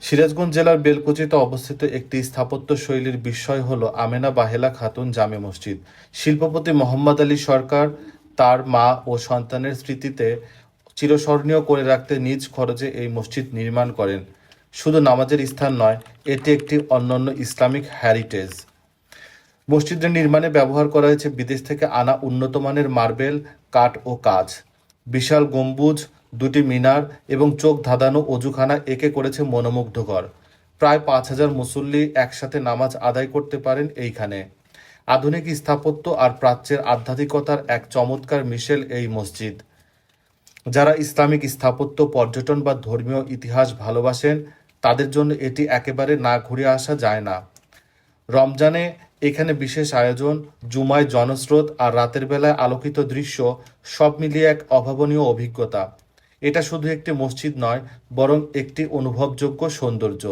সিরাজগঞ্জ জেলার বেলকুচিতে অবস্থিত একটি স্থাপত্য শৈলীর বিস্ময় হল আমেনা বাহেলা খাতুন জামে মসজিদ। শিল্পপতি মোহাম্মদ আলী সরকার তার মা ও সন্তানের স্মৃতিতে চিরস্মরণীয় করে রাখতে নিজ খরচে এই মসজিদ নির্মাণ করেন। শুধু নামাজের স্থান নয়, এটি একটি অনন্য ইসলামিক হেরিটেজ। মসজিদের নির্মাণে ব্যবহার করা হয়েছে বিদেশ থেকে আনা উন্নত মানের মার্বেল, কাঠ ও কাঁচ। বিশাল গম্বুজ, দুটি মিনার এবং চোখ ধাঁধানো অজুখানা একে করেছে মনোমুগ্ধকর। প্রায় 5,000 মুসল্লি একসাথে নামাজ আদায় করতে পারেন এইখানে। আধুনিক স্থাপত্য আর প্রাচ্যের আধ্যাত্মিকতার এক চমৎকার মিশেল এই মসজিদ। যারা ইসলামিক স্থাপত্য, পর্যটন বা ধর্মীয় ইতিহাস ভালোবাসেন, তাদের জন্য এটি একেবারে না ঘুরে আসা যায় না। রমজানে এখানে বিশেষ আয়োজন, জুমায় জনস্রোত আর রাতের বেলায় আলোকিত দৃশ্য সব মিলিয়ে এক অভাবনীয় অভিজ্ঞতা। এটা শুধু একটি মসজিদ নয়, বরং একটি অনুভবযোগ্য সৌন্দর্য।